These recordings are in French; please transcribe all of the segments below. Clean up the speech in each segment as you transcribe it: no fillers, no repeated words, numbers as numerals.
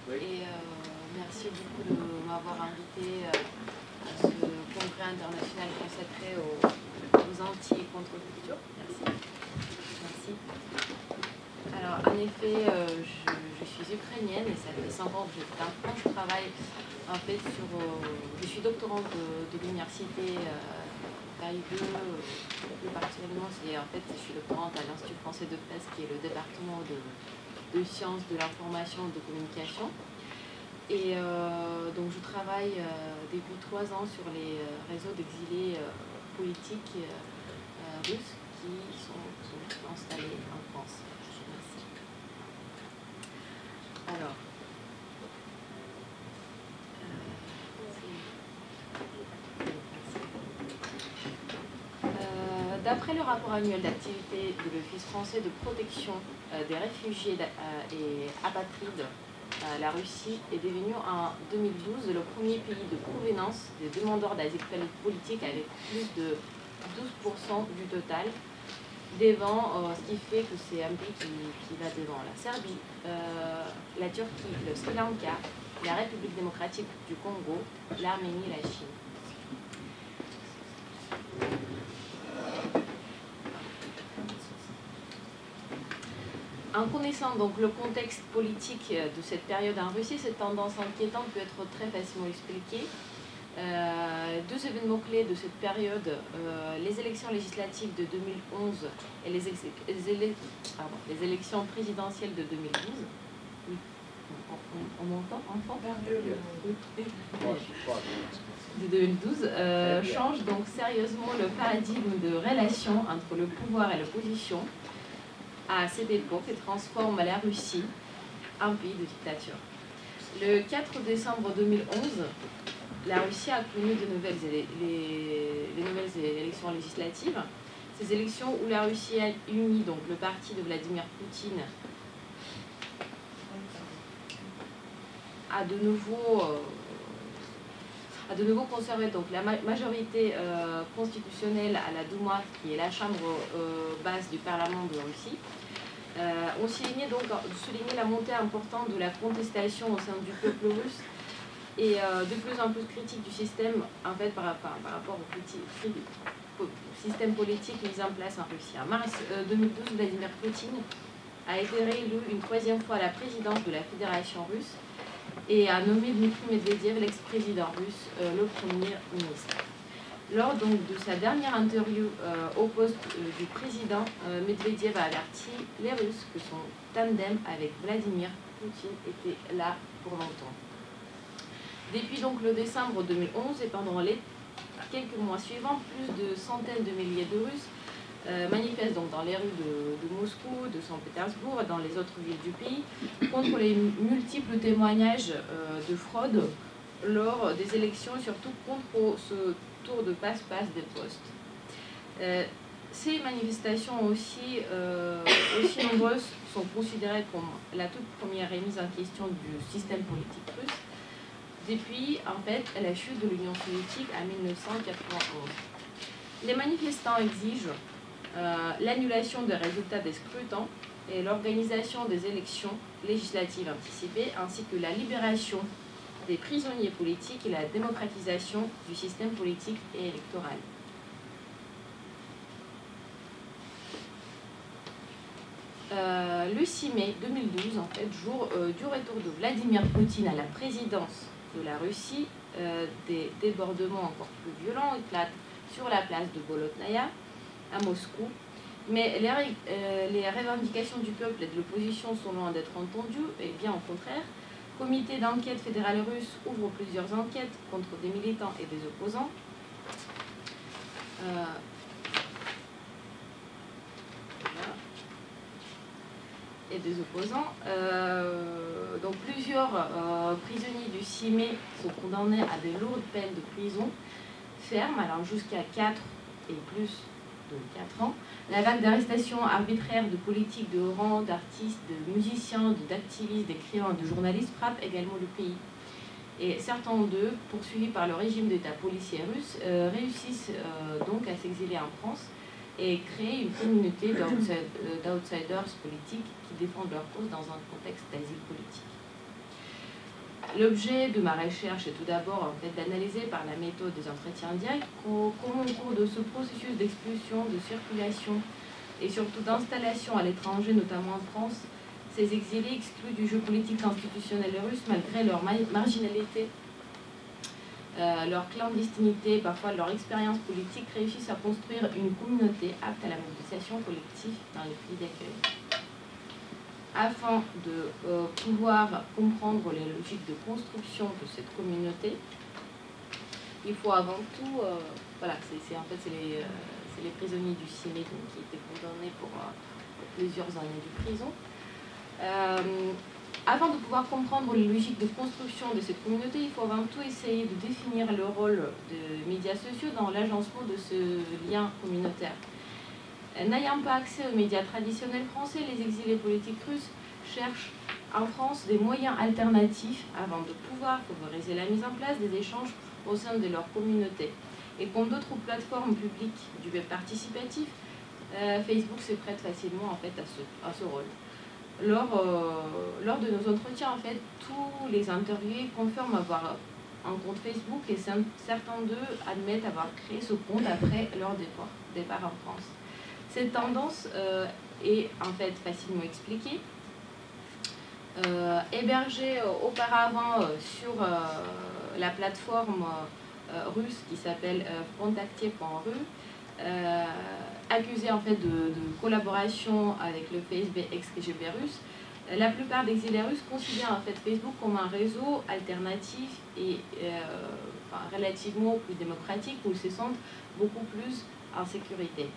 Et merci beaucoup de m'avoir invité à ce congrès international consacré aux Antilles et contre-culture. Merci. Merci. Alors, en effet, je suis ukrainienne et ça fait 5 ans que j'habite en France. Je travaille en fait sur... je suis doctorante de l'université Paris 2. Plus particulièrement, je suis doctorante à l'Institut français de presse, qui est le département de sciences de l'information et de communication. Et donc je travaille depuis 3 ans sur les réseaux d'exilés politiques russes qui sont installés en France. Merci. Alors, d'après le rapport annuel d'activité de l'Office français de protection des réfugiés et apatrides, la Russie est devenue en 2012 le premier pays de provenance des demandeurs d'asile politique avec plus de 12% du total, devant, ce qui fait que c'est un pays qui va devant la Serbie, la Turquie, le Sri Lanka, la République démocratique du Congo, l'Arménie et la Chine. En connaissant donc le contexte politique de cette période en Russie, cette tendance inquiétante peut être très facilement expliquée. 2 événements clés de cette période, les élections législatives de 2011 et les élections présidentielles de 2012. Oui. On m'entend, enfant ? De 2012 change donc sérieusement le paradigme de relation entre le pouvoir et l'opposition à cette époque et transforme la Russie en pays de dictature. Le 4 décembre 2011, la Russie a connu les nouvelles élections législatives. Ces élections où la Russie a uni donc, le parti de Vladimir Poutine a de nouveau conservé donc, la majorité constitutionnelle à la Douma, qui est la chambre basse du Parlement de Russie. On soulignait la montée importante de la contestation au sein du peuple russe et de plus en plus critique du système en fait, par rapport au système politique mis en place en Russie. En mars 2012, Vladimir Poutine a été réélu une 3e fois à la présidence de la Fédération russe et a nommé Dmitry Medvedev, l'ex-président russe, le premier ministre. Lors donc, de sa dernière interview au poste du président, Medvedev a averti les Russes que son tandem avec Vladimir Poutine était là pour longtemps. Depuis donc le décembre 2011 et pendant les quelques mois suivants, plus de centaines de milliers de Russes manifestent donc dans les rues de Moscou, de Saint-Pétersbourg et dans les autres villes du pays contre les multiples témoignages de fraude lors des élections, surtout contre ce tour de passe-passe des postes. Ces manifestations aussi nombreuses sont considérées comme la toute première remise en question du système politique russe depuis en fait la chute de l'Union soviétique en 1991. Les manifestants exigent l'annulation des résultats des scrutins et l'organisation des élections législatives anticipées, ainsi que la libération des prisonniers politiques et la démocratisation du système politique et électoral. Le 6 mai 2012, en fait, jour du retour de Vladimir Poutine à la présidence de la Russie, des débordements encore plus violents éclatent sur la place de Bolotnaya à Moscou. Mais les revendications du peuple et de l'opposition sont loin d'être entendues, et bien au contraire. Le comité d'enquête fédéral russe ouvre plusieurs enquêtes contre des militants et des opposants. Donc plusieurs prisonniers du 6 mai sont condamnés à de lourdes peines de prison ferme, alors jusqu'à 4 et plus de 4 ans. La vague d'arrestations arbitraires de politiques de haut rang, d'artistes, de musiciens, d'activistes, d'écrivains, de journalistes frappe également le pays. Et certains d'eux, poursuivis par le régime d'État policier russe, réussissent donc à s'exiler en France et créer une communauté d'outsiders politiques qui défendent leur cause dans un contexte d'asile politique. L'objet de ma recherche est tout d'abord en fait, d'analyser par la méthode des entretiens directs comment au cours de ce processus d'expulsion, de circulation et surtout d'installation à l'étranger, notamment en France, ces exilés exclus du jeu politique institutionnel russe malgré leur marginalité, leur clandestinité, parfois leur expérience politique, réussissent à construire une communauté apte à la mobilisation collective dans les pays d'accueil. Afin de pouvoir comprendre les logiques de construction de cette communauté, il faut avant tout, voilà, c'est les prisonniers du Cimée qui étaient condamnés pour plusieurs années de prison. Avant de pouvoir comprendre les logiques de construction de cette communauté, il faut avant tout essayer de définir le rôle des médias sociaux dans l'agencement de ce lien communautaire. N'ayant pas accès aux médias traditionnels français, les exilés politiques russes cherchent en France des moyens alternatifs avant de pouvoir favoriser la mise en place des échanges au sein de leur communauté. Et comme d'autres plateformes publiques du web participatif, Facebook se prête facilement en fait, à ce rôle. Lors de nos entretiens, en fait, tous les interviewés confirment avoir un compte Facebook et certains d'eux admettent avoir créé ce compte après leur départ en France. Cette tendance est en fait facilement expliquée. Hébergé auparavant sur la plateforme russe qui s'appelle Frontaktier.ru, accusé en fait de collaboration avec le FSB ex-KGB russe, la plupart des exilés russes considèrent en fait Facebook comme un réseau alternatif et relativement plus démocratique où ils se sentent beaucoup plus en sécurité.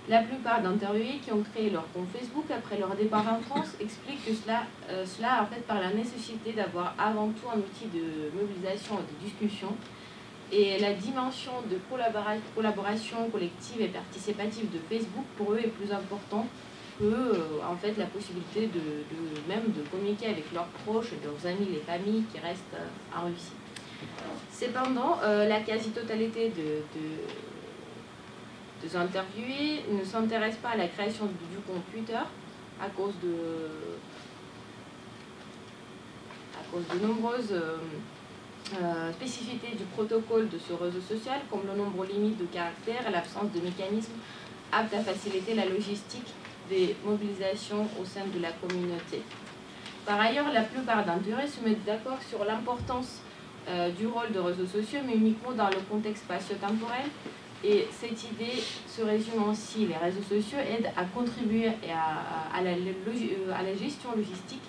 La plupart d'interviewés qui ont créé leur compte Facebook après leur départ en France expliquent que cela en fait par la nécessité d'avoir avant tout un outil de mobilisation et de discussion. Et la dimension de collaboration collective et participative de Facebook pour eux est plus importante que en fait, la possibilité même de communiquer avec leurs proches, leurs amis, les familles qui restent en Russie. Cependant, la quasi-totalité des interviewés ne s'intéressent pas à la création du compte Twitter à cause de nombreuses spécificités du protocole de ce réseau social, comme le nombre limite de caractères et l'absence de mécanismes aptes à faciliter la logistique des mobilisations au sein de la communauté. Par ailleurs, la plupart d'interviewés se mettent d'accord sur l'importance du rôle de réseaux sociaux, mais uniquement dans le contexte spatio-temporel. Et cette idée se résume ainsi: les réseaux sociaux aident à contribuer à la gestion logistique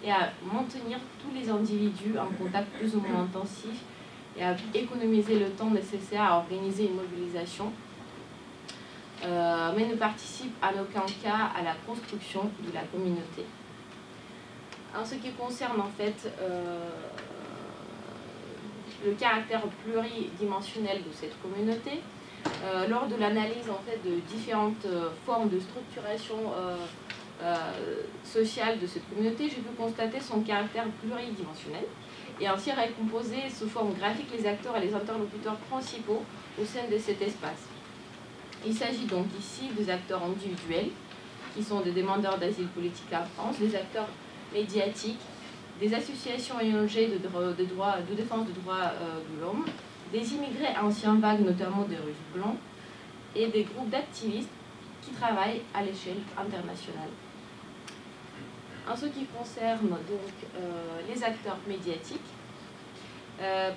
et à maintenir tous les individus en contact plus ou moins intensif et à économiser le temps nécessaire à organiser une mobilisation, mais ne participent en aucun cas à la construction de la communauté. En ce qui concerne en fait le caractère pluridimensionnel de cette communauté, lors de l'analyse en fait, de différentes formes de structuration sociale de cette communauté, j'ai pu constater son caractère pluridimensionnel et ainsi recomposer sous forme graphique les acteurs et les interlocuteurs principaux au sein de cet espace. Il s'agit donc ici des acteurs individuels, qui sont des demandeurs d'asile politique en France, des acteurs médiatiques, des associations ONG de défense des droits de l'homme, des immigrés anciens vagues, notamment des Russes blancs, et des groupes d'activistes qui travaillent à l'échelle internationale. En ce qui concerne donc les acteurs médiatiques,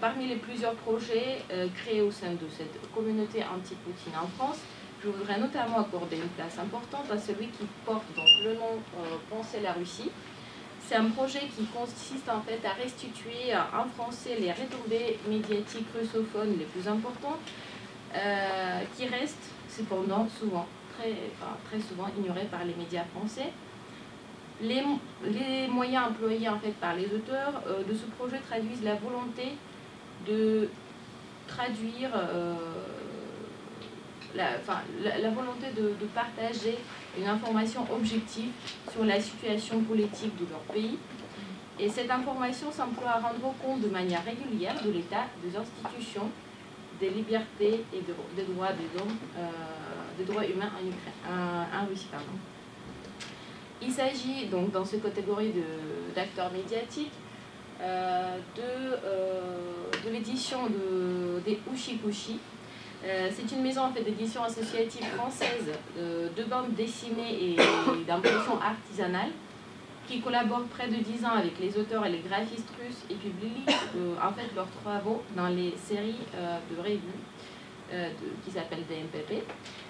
parmi les plusieurs projets créés au sein de cette communauté anti-Poutine en France, je voudrais notamment accorder une place importante à celui qui porte donc le nom Penser la Russie. C'est un projet qui consiste en fait à restituer en français les retombées médiatiques russophones les plus importantes, qui restent cependant très souvent ignorées par les médias français. Les moyens employés en fait par les auteurs de ce projet traduisent la volonté de traduire la volonté de partager une information objective sur la situation politique de leur pays. Et cette information s'emploie à rendre compte de manière régulière de l'état des institutions, des libertés et des droits des hommes, des droits humains en Russie. Il s'agit donc dans cette catégorie d'acteurs médiatiques de l'édition des Ushikushi. C'est une maison en fait, d'édition associative française de bandes dessinées et d'impression artisanale qui collabore près de 10 ans avec les auteurs et les graphistes russes et publie en fait, leurs travaux dans les séries de revues qui s'appellent DMPP.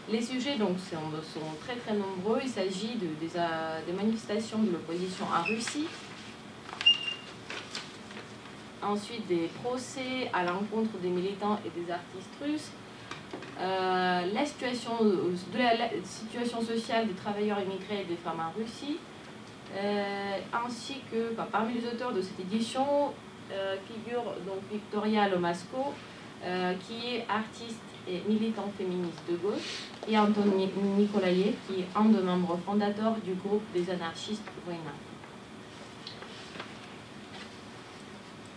Les sujets donc, sont très très nombreux. Il s'agit des manifestations de l'opposition en Russie, ensuite des procès à l'encontre des militants et des artistes russes, la situation sociale des travailleurs immigrés et des femmes en Russie, ainsi que parmi les auteurs de cette édition figure donc Victoria Lomasko, qui est artiste et militante féministe de gauche, et Anton Nikolaev, qui est un des membres fondateurs du groupe des anarchistes Voïna.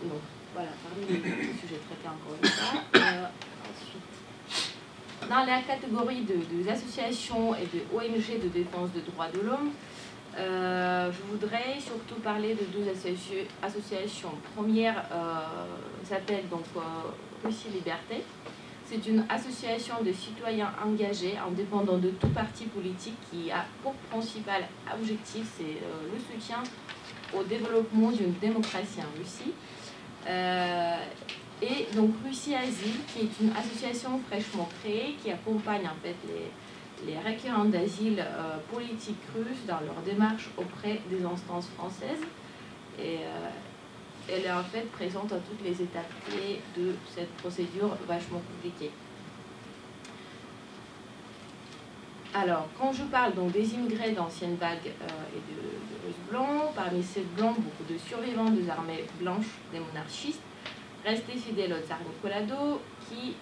Donc voilà, parmi les sujets traités encore une fois. Ensuite, dans la catégorie des associations et des ONG de défense des droits de l'homme, je voudrais surtout parler de deux associations. Première s'appelle donc Russie Liberté. C'est une association de citoyens engagés, indépendants de tout parti politique, qui a pour principal objectif c'est le soutien au développement d'une démocratie en Russie. Et donc Russie Asile, qui est une association fraîchement créée qui accompagne en fait les requérants d'asile politiques russes dans leur démarche auprès des instances françaises. Et elle est en fait présente à toutes les étapes clés de cette procédure vachement compliquée. Alors, quand je parle donc des immigrés d'anciennes vagues et de Russes blancs, parmi ces blancs, beaucoup de survivants des armées blanches, des monarchistes, restés fidèles au tsar Nicolas II, qui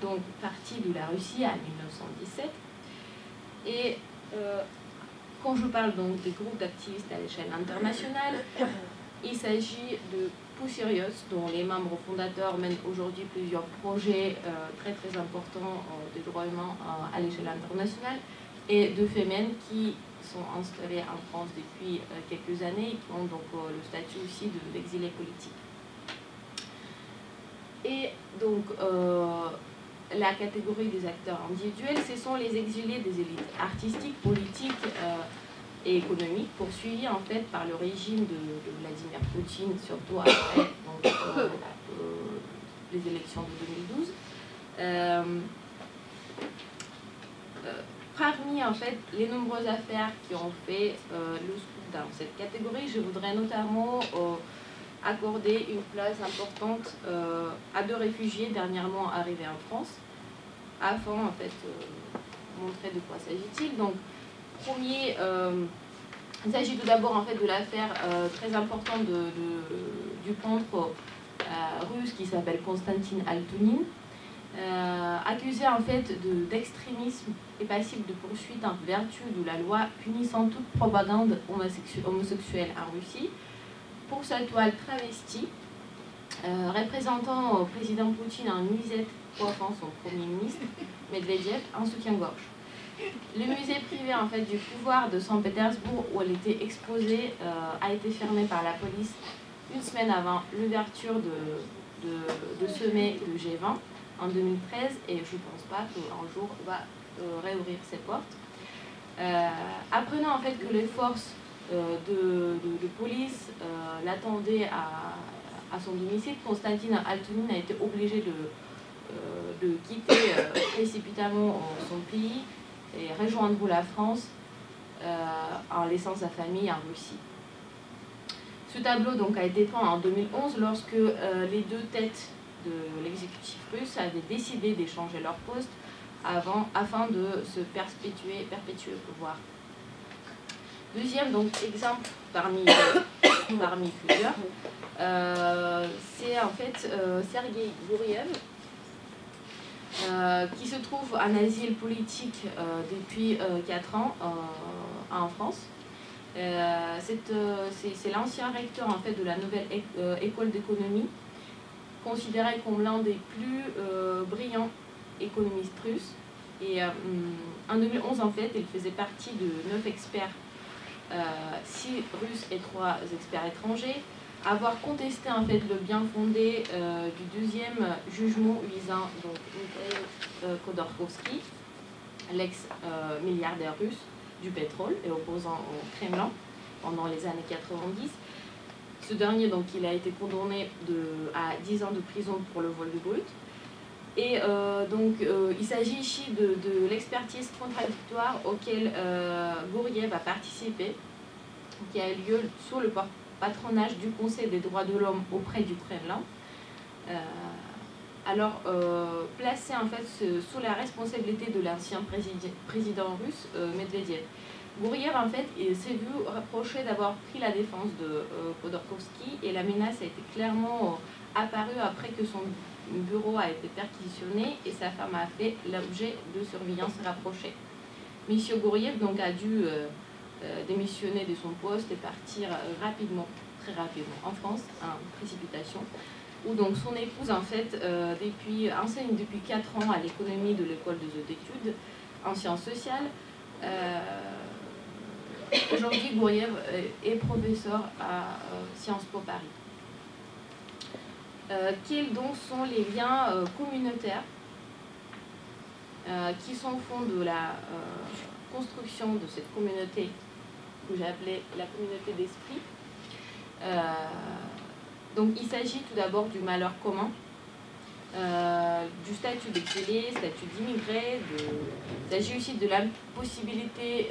donc partit de la Russie en 1917. Et quand je parle donc des groupes d'activistes à l'échelle internationale, il s'agit de Poussirios, dont les membres fondateurs mènent aujourd'hui plusieurs projets très très importants des droits humains à l'échelle internationale, et de Femen qui sont installés en France depuis quelques années et qui ont donc le statut aussi d'exilés politiques. Et donc la catégorie des acteurs individuels, ce sont les exilés des élites artistiques, politiques et économiques, poursuivis en fait par le régime de Vladimir Poutine, surtout après donc, les élections de 2012. Parmi en fait les nombreuses affaires qui ont fait le scoop dans cette catégorie, je voudrais notamment accorder une place importante à deux réfugiés dernièrement arrivés en France, afin en fait montrer de quoi s'agit-il. Donc, premier, il s'agit tout d'abord en fait de l'affaire très importante du peintre russe qui s'appelle Konstantin Altunin, accusé en fait d'extrémisme et passible de poursuite en vertu de la loi punissant toute propagande homosexuelle en Russie, pour sa toile travestie représentant président Poutine en nuisette coiffant son premier ministre Medvedev en soutien-gorge. Le musée privé en fait, du pouvoir de Saint-Pétersbourg, où elle était exposée, a été fermé par la police une semaine avant l'ouverture de ce mai de G20 en 2013, et je ne pense pas qu'un jour va réouvrir ses portes. Apprenant en fait que les forces de police l'attendaient à son domicile, Konstantin Altunin a été obligé de quitter précipitamment son pays et rejoindre la France en laissant sa famille en Russie. Ce tableau donc, a été peint en 2011 lorsque les deux têtes de l'exécutif russe avaient décidé d'échanger leur poste afin de se perpétuer au pouvoir. Deuxième donc, exemple parmi plusieurs, c'est en fait Sergueï Gouriev, qui se trouve en asile politique depuis 4 ans en France. C'est l'ancien recteur en fait, de la nouvelle école d'économie, considéré comme l'un des plus brillants économistes russes. Et en 2011, en fait, il faisait partie de 9 experts, 6 Russes et 3 experts étrangers, avoir contesté en fait le bien fondé du deuxième jugement visant donc Mikhail Khodorkovsky, l'ex-milliardaire russe du pétrole et opposant au Kremlin pendant les années 90. Ce dernier, donc, il a été condamné à 10 ans de prison pour le vol de brut. Et il s'agit ici de l'expertise contradictoire auquel Gouriev a participé, qui a eu lieu sous le patronage du Conseil des droits de l'homme auprès du Kremlin. Placé en fait sous la responsabilité de l'ancien président russe Medvedev. Gouriev en fait s'est vu reprocher d'avoir pris la défense de Khodorkovsky et la menace a été clairement apparue après que son bureau a été perquisitionné et sa femme a fait l'objet de surveillance rapprochée. Monsieur Gouriev donc a dû démissionner de son poste et partir très rapidement en France, en précipitation, où donc son épouse en fait enseigne depuis 4 ans à l'économie de l'école des hautes études en sciences sociales. Aujourd'hui, Gouriev est professeur à Sciences Po Paris. Quels donc sont les liens communautaires qui sont au fond de la construction de cette communauté que j'ai appelée la communauté d'esprit? Donc il s'agit tout d'abord du malheur commun, du statut d'exilé, statut d'immigré, il s'agit aussi de l'impossibilité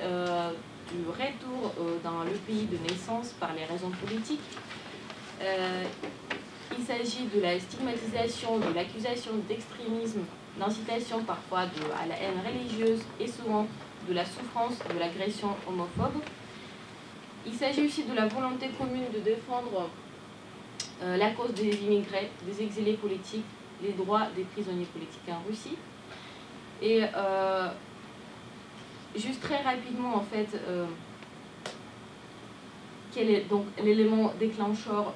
du retour dans le pays de naissance par les raisons politiques. Il s'agit de la stigmatisation, de l'accusation d'extrémisme, d'incitation parfois à la haine religieuse et souvent de la souffrance, de l'agression homophobe. Il s'agit aussi de la volonté commune de défendre la cause des immigrés, des exilés politiques, les droits des prisonniers politiques en Russie. Et juste très rapidement, en fait, quel est donc l'élément déclencheur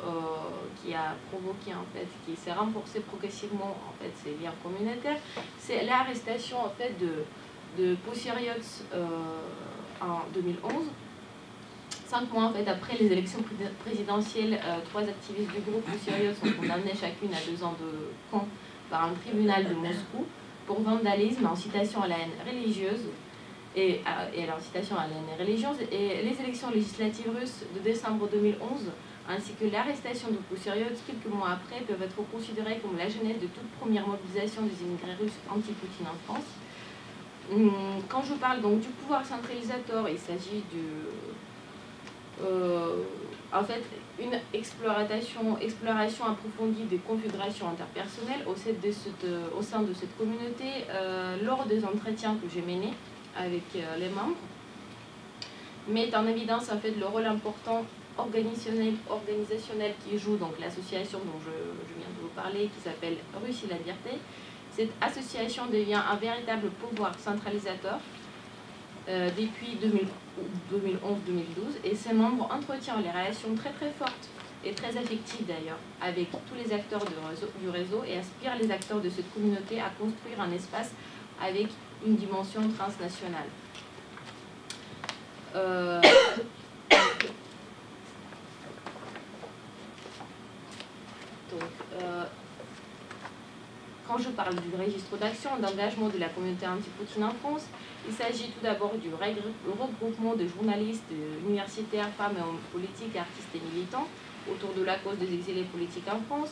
qui a provoqué, en fait, qui s'est renforcé progressivement, en fait, ces liens communautaires, c'est l'arrestation, en fait, de Pussyriots en 2011. 5 mois en fait, après les élections présidentielles, 3 activistes du groupe Pussyriots sont condamnés chacune à 2 ans de camp par un tribunal de Moscou pour vandalisme, incitation à la haine religieuse et l'incitation à la haine religieuse. Et les élections législatives russes de décembre 2011 ainsi que l'arrestation de Pussyriots quelques mois après peuvent être considérées comme la genèse de toute première mobilisation des immigrés russes anti-Poutine en France. Quand je parle donc du pouvoir centralisateur, il s'agit en fait, une exploration approfondie des configurations interpersonnelles au sein de cette communauté lors des entretiens que j'ai menés avec les membres, met en évidence en fait le rôle important organisationnel qui joue donc l'association dont je viens de vous parler, qui s'appelle Russie la Liberté. Cette association devient un véritable pouvoir centralisateur depuis 2011-2012 et ses membres entretiennent les relations très fortes et très affectives d'ailleurs avec tous les acteurs du réseau et aspirent les acteurs de cette communauté à construire un espace avec une dimension transnationale. Quand je parle du registre d'action et d'engagement de la communauté anti-Poutine en France, il s'agit tout d'abord du regroupement de journalistes, universitaires, femmes et hommes politiques, artistes et militants autour de la cause des exilés politiques en France,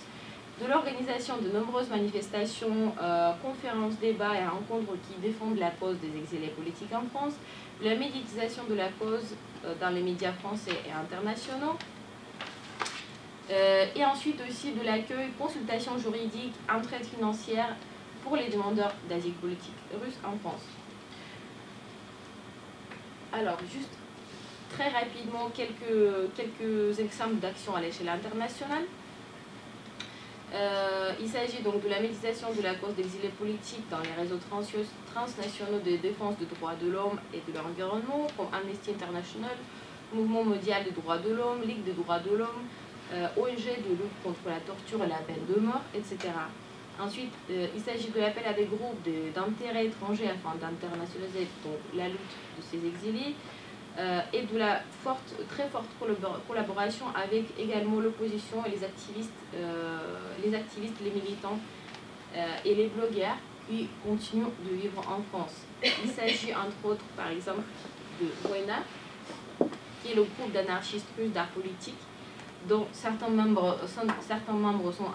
de l'organisation de nombreuses manifestations, conférences, débats et rencontres qui défendent la cause des exilés politiques en France, de la médiatisation de la cause dans les médias français et internationaux, et ensuite aussi de l'accueil, consultation juridique, entraide financière pour les demandeurs d'asile politique russes en France. Alors, juste très rapidement, quelques exemples d'actions à l'échelle internationale. Il s'agit donc de la médiatisation de la cause d'exilés politiques dans les réseaux transnationaux de défense des droits de l'homme et de l'environnement, comme Amnesty International, Mouvement mondial des droits de l'homme, Ligue des droits de l'homme, ONG de lutte contre la torture et la peine de mort, etc. Ensuite, il s'agit de l'appel à des groupes d'intérêts étrangers afin d'internationaliser la lutte de ces exilés. et de la très forte collaboration avec également l'opposition et les activistes, les militants et les blogueurs qui continuent de vivre en France. Il s'agit entre autres, par exemple, de Wena, qui est le groupe d'anarchistes russes d'art politique, dont certains membres sont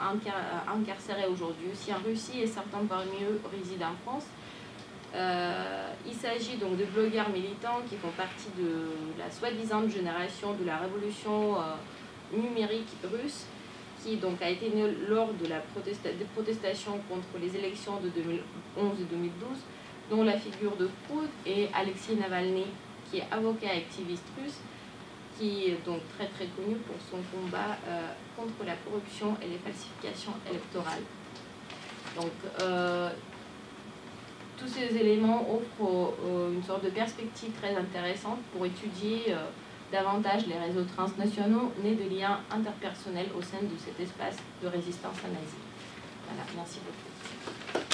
incarcérés aujourd'hui aussi en Russie et certains parmi eux résident en France. Il s'agit donc de blogueurs militants qui font partie de la soi-disant génération de la révolution numérique russe, qui donc a été née lors de des protestations contre les élections de 2011 et 2012, dont la figure de proue est Alexei Navalny, qui est avocat et activiste russe, qui est donc très connu pour son combat contre la corruption et les falsifications électorales. Donc, tous ces éléments offrent une sorte de perspective très intéressante pour étudier davantage les réseaux transnationaux nés de liens interpersonnels au sein de cet espace de résistance à nazie. Voilà, merci beaucoup.